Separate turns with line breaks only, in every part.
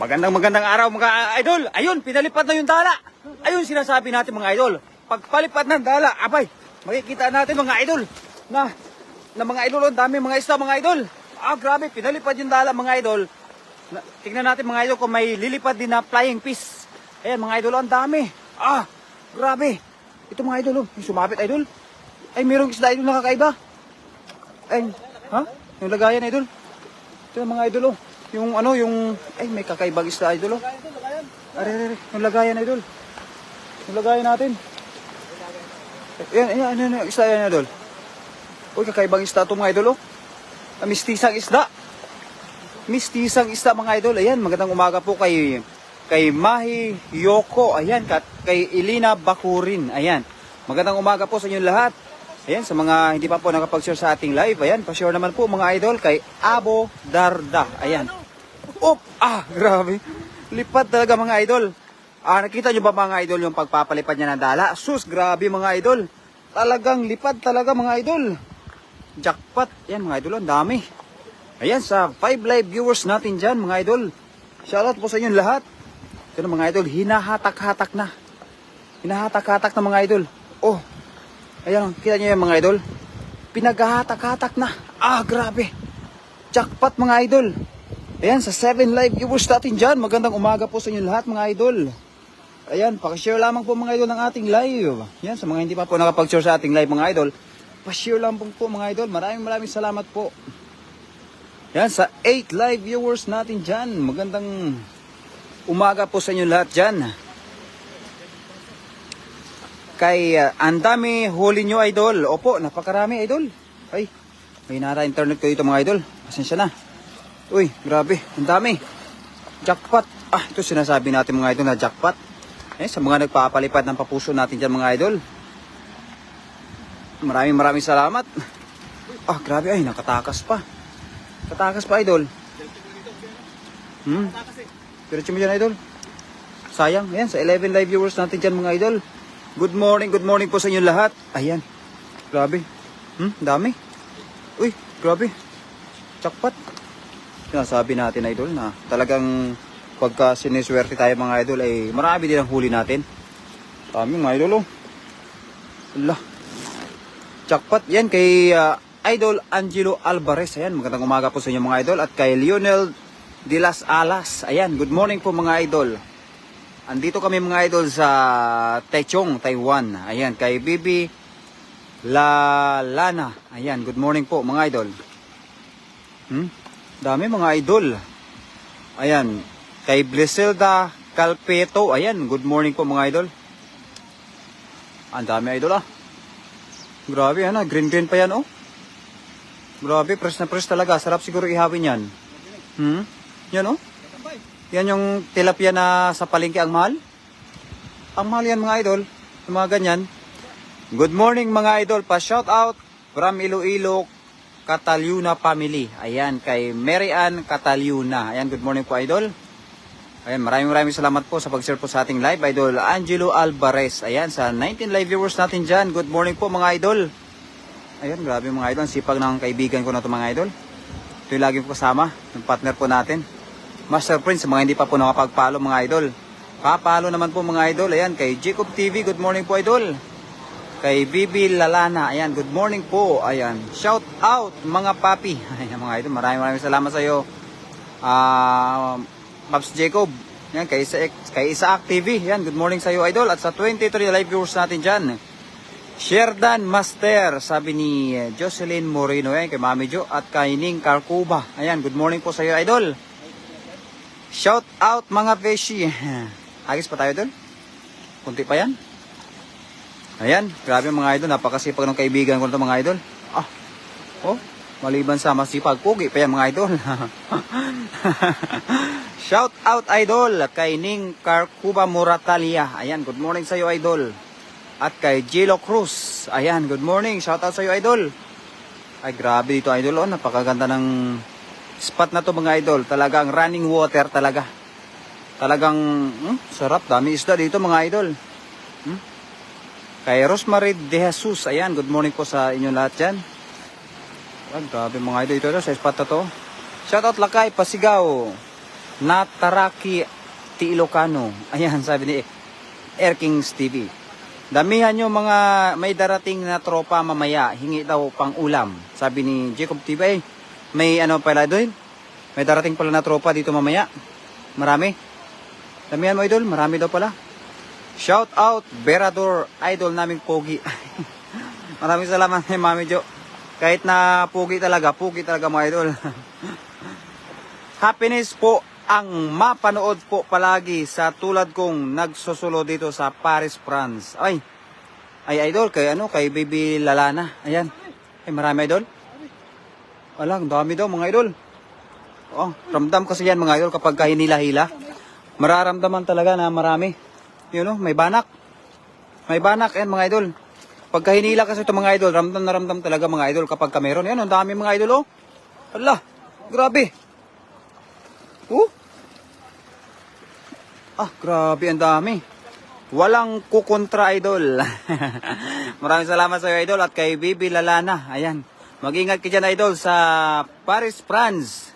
Magandang araw mga idol. Ayun, pinalipad na yung dala. Ayun sinasabi natin mga idol. Pagpalipad ng dala, abay, makikita natin mga idol na mga idol, ang dami mga isda mga idol. Grabe, pinalipad yung dala mga idol. Tingnan natin mga idol kung may lilipad din na flying fish. Ayan mga idol, ang dami. Grabe. Ito mga idol, yung sumabit idol. Ay, mayroong isda idol na kakaiba. Ay, yung lagayan idol. Ito mga idol, yung may kakaibang isda idol. Are, yung lagayan idol. Yung lagayan natin. Yan, isda yan idol. Uy, kakaibang isda ito mga idol. Mistisang isda. Mistisang isda mga idol. Ayan, magandang umaga po kay Mahi Yoko. Ayan, kay Elina Bakurin. Ayan, magandang umaga po sa inyong lahat. Ayan, sa mga hindi pa po nakapag-share sa ating live. Ayan, pa-share naman po mga idol kay Abo Darda. Ayan. Grabe. Lipad talaga mga idol. Nakita nyo ba mga idol yung pagpapalipad niya ng dala? Sus, grabe mga idol. Talagang lipad talaga mga idol. Jackpot. Ayan mga idol, ang dami. Ayan, sa 5 live viewers natin dyan mga idol. Shoutout po sa inyo lahat. Ito na mga idol, hinahatak-hatak na. Hinahatak-hatak na mga idol. Ayan, kita nyo yung mga idol. Pinaghahatak-hatak na. Grabe. Jackpot mga idol. Ayan, sa 7 live viewers natin dyan. Magandang umaga po sa inyo lahat mga idol. Ayan, pakishare lamang po mga idol ng ating live. Ayan, sa mga hindi pa po nakapag-share sa ating live mga idol, pa-share lang po mga idol. Maraming salamat po. Ayan, sa 8 live viewers natin dyan. Magandang umaga po sa inyo lahat dyan. Kay andami huli nyo idol. Opo, napakarami idol. Ay, may nara internet ko dito mga idol. Pasensya na. Uy, grabe, ang dami. Jackpot. Ito sinasabi natin mga idol na jackpot. Sa mga nagpapalipad ng papuso natin dyan mga idol. Maraming salamat. Grabe, ay, nakatakas pa. Katakas pa idol. Diretso mo dyan idol. Sayang, ayan, sa 11 live viewers natin dyan mga idol. Good morning po sa inyo lahat. Ayan. Grabe. Dami. Uy, grabe. Jackpot. Sinasabi natin idol na talagang pagka siniswerte tayo mga idol ay marami din ang huli natin. Dami mga idol. Jackpot. Yan kay Idol Angelo Alvarez. Ayan, magandang umaga po sa inyo mga idol. At kay Lionel de las Alas. Ayan, good morning po mga idol. Andito kami mga idol sa Taichung, Taiwan. Ayan, kay Bibi Lana. Ayan, good morning po mga idol. Dami mga idol. Ayan, kay Bliselda Calpeto. Ayan, good morning po mga idol. Ang dami idol Grabe, green pa yan Grabe, press na press talaga. Sarap siguro ihawin yan. Yan Yan yung tilapia na sa palengke ang mahal. Ang mahal yan mga idol. Yung mga ganyan. Good morning mga idol. Pa-shout out from Iloilo Cataluna family. Ayan, kay Mary Ann Cataluna. Ayan, good morning po idol. Ayan, maraming salamat po sa pag-share po sa ating live. Idol Angelo Alvarez. Ayan, sa 19 live viewers natin dyan. Good morning po mga idol. Ayan, grabe mga idol. Sipag ng kaibigan ko na ito mga idol. Ito yung lagi po kasama. Yung partner po natin. Master Prince, mga hindi pa po nakapag-follow mga idol. Pa-follow naman po mga idol. Ayan, kay Jacob TV, good morning po idol. Kay Bibi Lalana, ayan, good morning po. Ayan, shout out mga papi. Ayan mga idol, maraming salamat sa iyo. Pops Jacob, ayan, kay Isaac TV, ayan, good morning sa iyo idol. At sa 23 live viewers natin dyan. Sherdan Master, sabi ni Jocelyn Moreno, ayan, kay Mami Jo. At kay Ning Carcuba, ayan, good morning po sa iyo idol. Shout out mga beshi. Agis pa tayo doon? Kunti pa yan. Ayan, grabe mga idol. Napakasipag ng kaibigan ko na mga idol. Maliban sa masipag, pugi pa yan mga idol. Shout out idol kay Ning Carcuba Moratalia. Ayan, good morning sa iyo idol. At kay Jilo Cruz. Ayan, good morning. Shout out sa iyo idol. Ay, grabe dito idol. Napakaganda ng spot na to mga idol. Talagang running water talaga. Talagang sarap. Dami isda dito mga idol. Kay Rosemary De Jesus. Ayan, good morning po sa inyo lahat dyan. Grabe mga idol. Ito sa spot na to. Shoutout Lakay Pasigaw. Nataraki ti Ilocano. Ayan, sabi ni Air Kings TV. Damihan nyo mga may darating na tropa mamaya. Hingi daw pang ulam. Sabi ni Jacob TV. May ano pala doon? May darating pala na tropa dito mamaya. Marami. Damihan mo, idol. Marami daw pala. Shout out, Berador, idol naming pogi. Maraming salamat kay Mami Jo. Kahit na pogi talaga mga idol. Happiness po ang mapanood po palagi sa tulad kong nagsusulo dito sa Paris, France. Ay idol, kay Baby Lalana. Ayan. Ay, marami idol. Walang, dami daw mga idol. Oh, ramdam kasi yan mga idol kapag hinila-hila. Mararamdaman talaga na marami. Yun may banak. May banak yan mga idol. Pagka hinila kasi ito mga idol, ramdam na ramdam talaga mga idol kapag meron. Yan, ang dami mga idol Ala, grabe. Grabe, ang dami. Walang kukontra, idol. Maraming salamat sa iyo, idol, at kay Bibi Lalana. Ayan. Mag-ingat ka dyan, idol, sa Paris, France.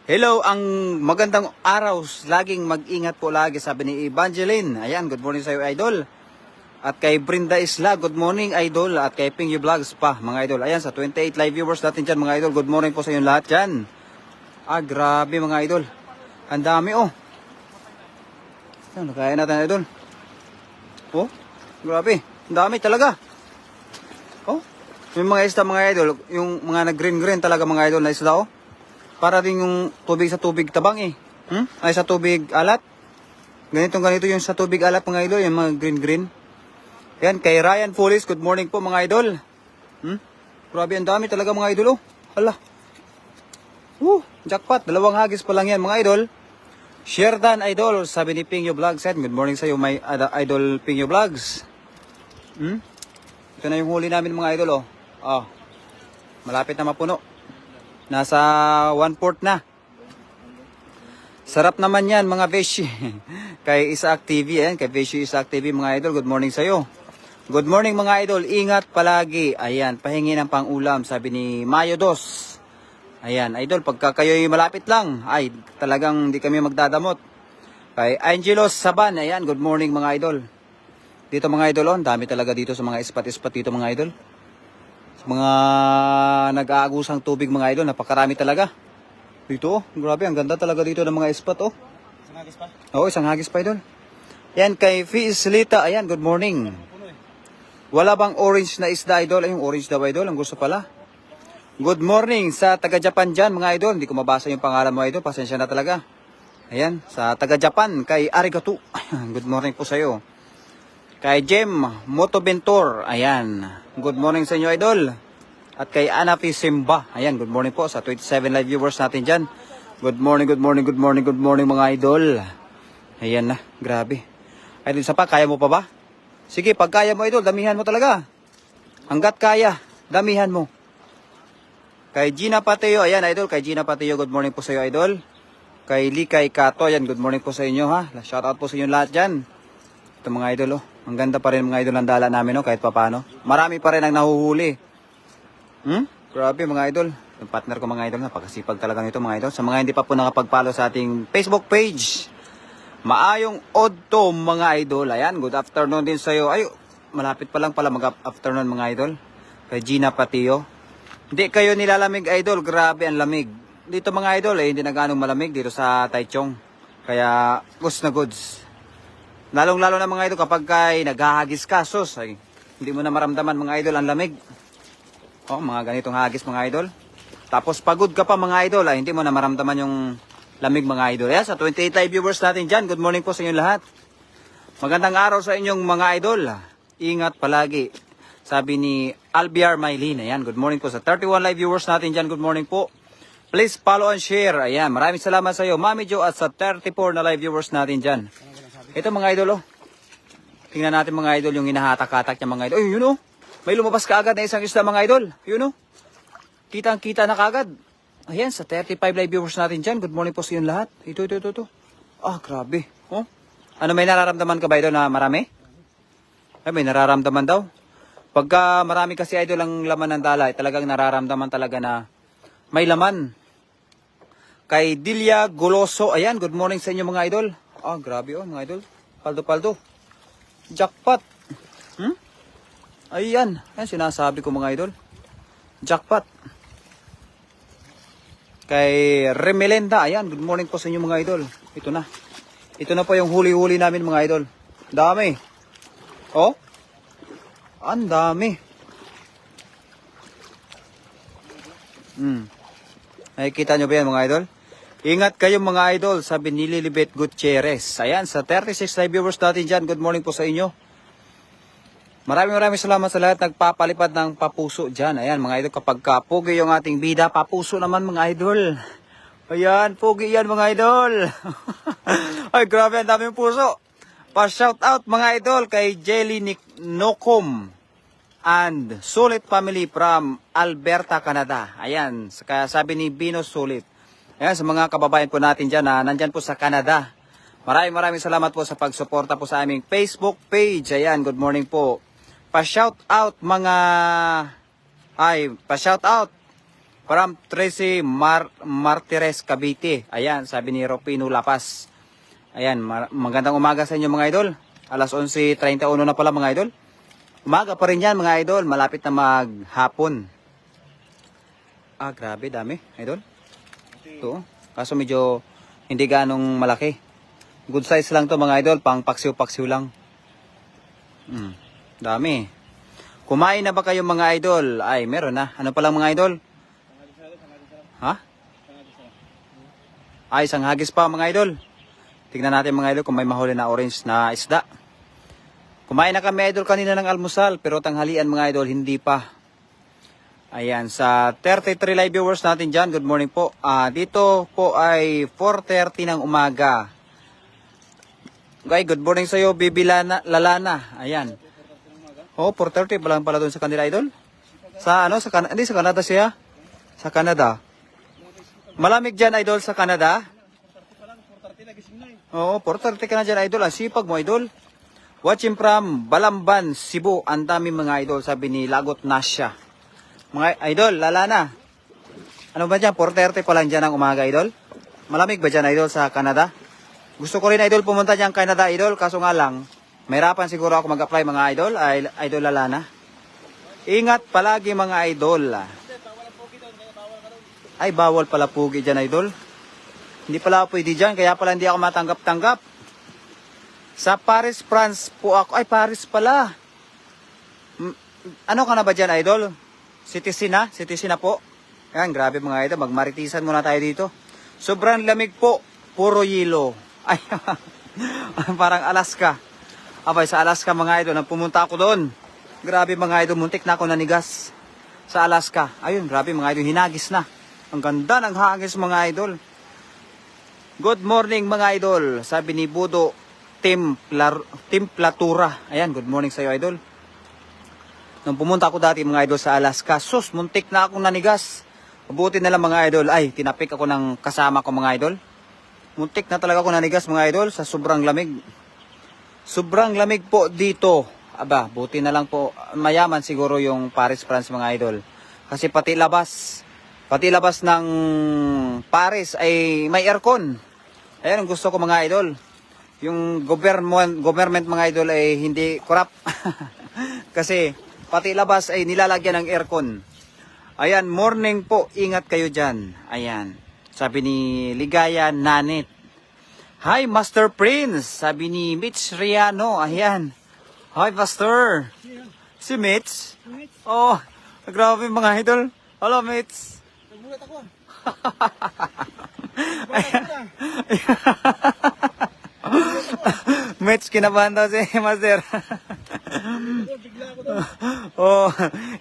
Hello, ang magandang araw. Laging mag-ingat po lagi, sabi ni Evangeline. Ayan, good morning sa iyo, idol. At kay Brinda Isla, good morning, idol. At kay Pingyu Vlogs pa, mga idol. Ayan, sa 28 live viewers natin dyan, mga idol. Good morning po sa inyo lahat dyan. Grabe, mga idol. Ang dami, Yan, nakain natin, idol. Grabe. Ang dami talaga. Yung mga isda, mga idol, yung mga nag-green-green talaga, mga idol, na isda, para din yung tubig sa tubig tabang, Ay, sa tubig alat. Ganito yung sa tubig alat, mga idol, yung mga green-green. Yan, kay Ryan Pulis, good morning po, mga idol. Grabe, ang dami talaga, mga idol, Hala. Jackpot. 2 hagis pa lang yan, mga idol. Sherdan, idol, sabi ni Pingyu Vlogs. Good morning sa iyo, my idol Pingyu Vlogs. Ito na yung huli namin, mga idol, malapit na mapuno. Nasa 1/4 na. Sarap naman yan, mga beshi. Kay Isaac TV, kay beshi Isaac TV, mga idol, good morning sa iyo. Good morning, mga idol. Ingat palagi. Ayan, pahingi ng pang-ulam, sabi ni Mayo Dos. Ayan, idol, pagka kayo'y malapit lang, ay talagang hindi kami magdadamot. Kay Angelos Saban, ayan, good morning, mga idol. Dito, mga idol, dami talaga dito sa mga ispat-ispat dito, mga idol. Sa mga nag-aagusang tubig, mga idol, napakarami talaga. Dito, grabe, ang ganda talaga dito ng mga ispat,
Isang hagis pa?
Oo, isang hagis pa, idol. Yan, kay Fiislita, ayan, good morning. Wala bang orange na isda, idol? Ay, yung orange daw, idol, ang gusto pala. Good morning sa taga-Japan dyan, mga idol. Hindi ko mabasa yung pangalan mo, idol. Pasensya na talaga. Ayan, sa taga-Japan, kay Arigato. Good morning po sa iyo. Kay Jem Motobentor. Ayan, good morning sa inyo, idol. At kay Anafi Simba. Ayan, good morning po sa 27 live viewers natin dyan. Good morning, good morning, good morning, good morning, mga idol. Ayan na, grabe. Idol, isa pa, kaya mo pa ba? Sige, pag kaya mo, idol, damihan mo talaga. Hanggat kaya, damihan mo. Kay Gina Pateo, ayan, idol, kay Gina Pateo, good morning po sa iyo, idol. Kay Likay Kato, ayan, good morning po sa inyo, Shout out po sa inyo lahat dyan. Ito, mga idol, ang ganda pa rin, mga idol, ang dala namin, kahit papano. Marami pa rin ang nahuhuli. Grabe, mga idol. Yung partner ko, mga idol, napakasipag talaga nito, mga idol. Sa mga hindi pa po nakapag-follow sa ating Facebook page, maayong odto, mga idol. Ayan, good afternoon din sa iyo. Ay, malapit pa lang pala mag-afternoon, mga idol. Kay Gina Pateo. Hindi kayo nilalamig, idol. Grabe ang lamig. Dito, mga idol, hindi na ganong malamig dito sa Taichung. Kaya, goods na goods. Lalong-lalo na, mga idol, kapag naghahagis ka, sus, ay, hindi mo na maramdaman, mga idol, ang lamig. Mga ganitong hagis, mga idol. Tapos, pagod ka pa, mga idol, ay, hindi mo na maramdaman yung lamig, mga idol. Sa 28 live viewers natin dyan, good morning po sa inyo lahat. Magandang araw sa inyong mga idol. Ingat palagi. Sabi ni Albiar Maylin. Ayan, good morning po sa 31 live viewers natin dyan. Good morning po. Please follow and share. Ayan, maraming salamat sa iyo, Mami Jo, at sa 34 na live viewers natin dyan. Ito, mga idol, Tingnan natin, mga idol, yung hinahatak-hatak niya, mga idol. Ay, yun, may lumabas kaagad na isang isda, mga idol. Yun, kitang-kita na kaagad. Ayan, sa 35 live viewers natin dyan. Good morning po sa inyo lahat. Ito. Grabe. Ano, may nararamdaman ka ba, idol, na marami? Ay, may nararamdaman daw. Pagka marami kasi, idol, ang laman ng dala, talagang nararamdaman talaga na may laman. Kay Dilia Goloso. Ayan, good morning sa inyo mga idol. Ah, grabe oh mga idol. Paldo-paldo. Jackpot. Ayan. Ayan sinasabi ko mga idol. Jackpot. Kay Remelenda. Ayan, good morning po sa inyo mga idol. Ito na. Ito na po yung huli-huli namin mga idol. Dami. Oh. Ang dami. Ay, kita nyo ba yan mga idol? Ingat kayo mga idol, sabi ni Lilibet Gutierrez. Ayan, sa 36 live viewers natin dyan, good morning po sa inyo. Maraming salamat sa lahat nagpapalipad ng papuso dyan. Ayan mga idol, kapag pogi yung ating bida, papuso naman mga idol. Ayan, pogi yan mga idol. Ay, grabe, ang daming puso. Pa-shout out mga idol kay Jelly Nokom and Sulit Family from Alberta, Canada. Ayan, kaya sabi ni Bino Sulit. Ayan, sa mga kababayan po natin dyan na nandyan po sa Canada. Maraming salamat po sa pagsuporta po sa aming Facebook page. Ayan, good morning po. Pa-shout out mga... pa-shout out from Tracy Martires Cavite. Ayan, sabi ni Ropino Lapas. Ayan, magandang umaga sa inyo mga idol. Alas 11:31 na pala mga idol. Umaga pa rin yan mga idol. Malapit na maghapon. Ah, grabe, dami idol. Ito, kaso medyo hindi ganong malaki. Good size lang to mga idol, pang paksiw-paksiw lang. Dami. Kumain na ba kayo mga idol? Ay, meron na. Ano pa lang mga idol? Ha? Ay, isang hagis pa mga idol. Tignan natin mga idol kung may mahuli na orange na isda. Kumain na kami idol kanina ng almusal, pero tanghalian mga idol, hindi pa. Ayan, sa 33 live viewers natin dyan, good morning po. Dito po ay 4:30 ng umaga. Okay, good morning sa iyo, Bibi Lalana. Ayan. Oh, 4:30 pa lang pala doon sa kanila, idol. Sa ano, hindi sa Canada siya. Sa Canada. Malamig dyan, idol, sa Canada. Oo, 4:30 ka na dyan, idol. Sipag mo, idol. Watching from Balamban, Cebu. Ang dami mga idol, sabi ni Lagot Nasya. Mga idol, Lalana. Ano ba dyan? 4:30 pa lang dyan ang umaga, idol? Malamig ba dyan, idol, sa Canada? Gusto ko rin, idol, pumunta dyan Canada, idol. Kaso nga lang, mahirapan siguro ako mag-apply, mga idol. Idol Lalana. Ingat palagi, mga idol. Ay, bawal pala pugi dyan, idol. Hindi pala pwede dyan, kaya pala hindi ako matanggap-tanggap. Sa Paris, France po ako. Ay, Paris pala. Ano ka na ba dyan, idol? Citizen na po. Yan, grabe mga idol, magmaritisan muna tayo dito. Sobrang lamig po, puro yelo. Ay, parang Alaska. Abay, sa Alaska mga idol, nang pumunta ako doon. Grabe mga idol, muntik na ako nanigas sa Alaska. Ayun, grabe mga idol, hinagis na. Ang ganda ng hagis mga idol. Good morning mga idol, sabi ni Budo Timplatura. Ayan, good morning sa iyo idol. Nung pumunta ako dati mga idol sa Alaska, sus, muntik na akong nanigas. Mabuti na lang mga idol, ay, tinapik ako ng kasama ko mga idol. Muntik na talaga ako nanigas mga idol sa sobrang lamig. Sobrang lamig po dito. Aba, buti na lang po, mayaman siguro yung Paris, France mga idol. Kasi pati labas ng Paris ay may aircon. Ayan ang gusto ko mga idol. Yung government mga idol ay hindi corrupt. Kasi pati labas ay nilalagyan ng aircon. Ayan, morning po. Ingat kayo dyan. Ayan. Sabi ni Ligaya Nanit. Hi, Master Prince. Sabi ni Mitch Riano. Ayan. Hi, Master. Si Mitch. Oh, grabe mga idol. Hello, Mitch.
Nagulat ako.
Mitch, kinabahan daw si Master.
Bigla ako daw.
Oh,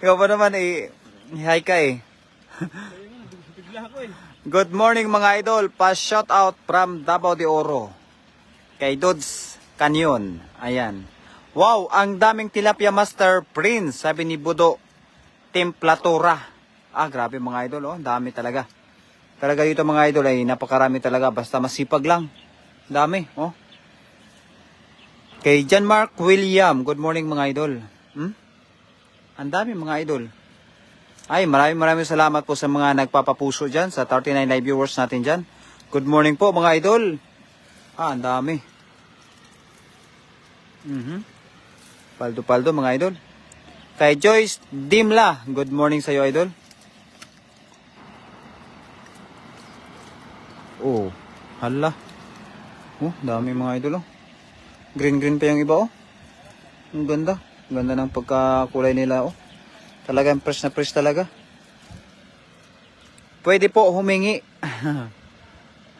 ikaw pa naman hi ka
Bigla ako eh.
Good morning mga idol. Pa-shout out from Davao de Oro. Kay Dudes Canyon. Ayan. Wow, ang daming tilapia Master Prince. Sabi ni Budo Templatura. Ah, grabe mga idol. Oh, dami talaga. Talaga dito mga idol ay napakarami talaga. Basta masipag lang. Dami. Oh. Kay John Mark William. Good morning mga idol. Ang dami mga idol. Ay, maraming salamat po sa mga nagpapapuso dyan, sa 39 live viewers natin dyan. Good morning po mga idol. Ang dami. Paldo-paldo mga idol. Kay Joyce Dimla, good morning sa iyo idol. Oh, hala. Oh, dami mga idol oh. Green pa yung iba oh. Ang ganda. Ang ganda ng pagkakulay nila oh. Talagang fresh na fresh talaga. Pwede po humingi.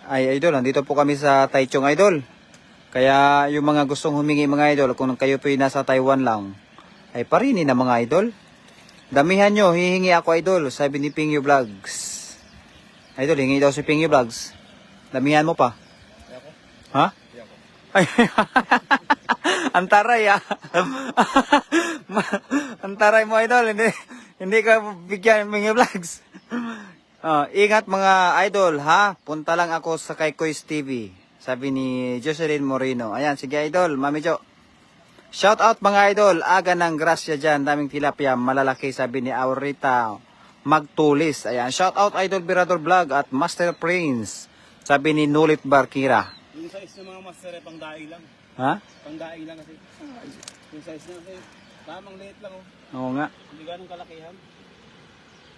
Ay idol, nandito po kami sa Taichung idol. Kaya yung mga gustong humingi mga idol, kung kayo po nasa Taiwan lang, ay parini na mga idol. Damihan nyo, hihingi ako idol, sabi ni Pingyu Vlogs. Idol, hingi daw si Pingyu Vlogs. Damihan mo pa.
Ako?
Ha?
Ako.
Ay, antaray ah. Antaray mo idol, hindi ka bigyan ng Pingyu Vlogs. Ingat mga idol ha, punta lang ako sa kay Kois TV. Sabi ni Jocelyn Moreno. Ayan, sige idol, Mami Jo. Shout out mga idol, aga ng grasya dyan, daming tilapia, malalaki, sabi ni Aurita Magtulis. Ayan, shout out idol Birador Vlog at Master Prince, sabi ni Nulit Barkira.
Yung size ng mga master pang daing lang.
Ha?
Pang daing lang kasi. Yung size na kasi, tamang liit lang oh.
Oo nga,
Hindi ganong kalakihan.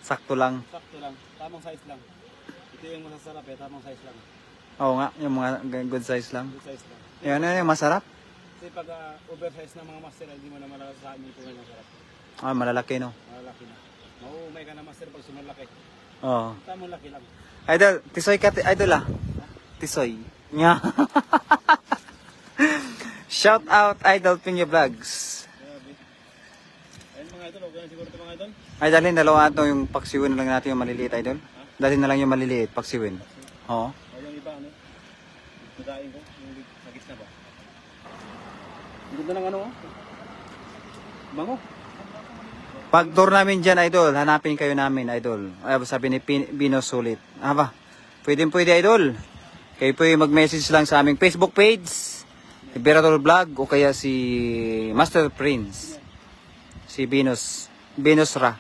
sakto lang.
Sakto lang. Tamang size lang. Ito yung masasarap eh, tamang size lang.
Oo nga, yung mga good size lang.
Good size lang.
Yan na yung masarap.
Kasi pag oversize na mga master, hindi mo na malalasahan yung tunay na sarap.
Malalaki no.
Malalaki na. Mauumay ka na master pag sumalaki.
Oo.
Tamang laki lang.
Idol, tisoy ka, idol ah. Tisoy. Nya. Shout out idol Pingyu Vlogs.
Grabe. Ayun mga idol, okay na siguro ito mga idol.
Ay, dalhin dalawa ito yung paksiwin na lang natin yung maliliit, idol. Dalhin na lang yung maliliit, paksiwin. Oo.
O yung iba ano, nadaing ko, yung nagis na ba? Ang ganda ng ano oh. Bango.
Pag tour namin dyan, idol, hanapin kayo namin, idol. Ay, sabi ni Bino Sulit. Ba? Pwede, idol. Kayo po yung mag-message lang sa aming Facebook page, si Birador Vlog, o kaya si Master Prince. Si Binos Ra.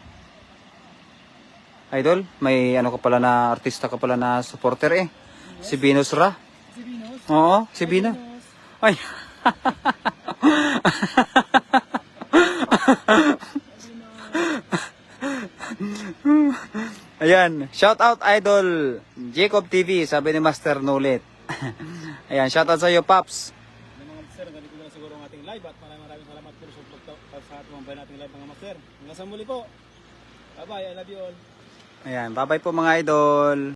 Idol, may ano ka pala na, artista ka pala na supporter eh. Si Binos Ra.
Si Binos.
Oo, si Bino. Ay. Ayan, shout out idol Jacob TV, sabi ni Master Nulit. Ayan, shout out sa iyo Paps.
Mga master, ganito na siguro ang ating live at maraming salamat po sa ating mga nating live mga master. Hanggang sa muli po. Bye bye, I love you all.
Ayan, bye bye po mga idol.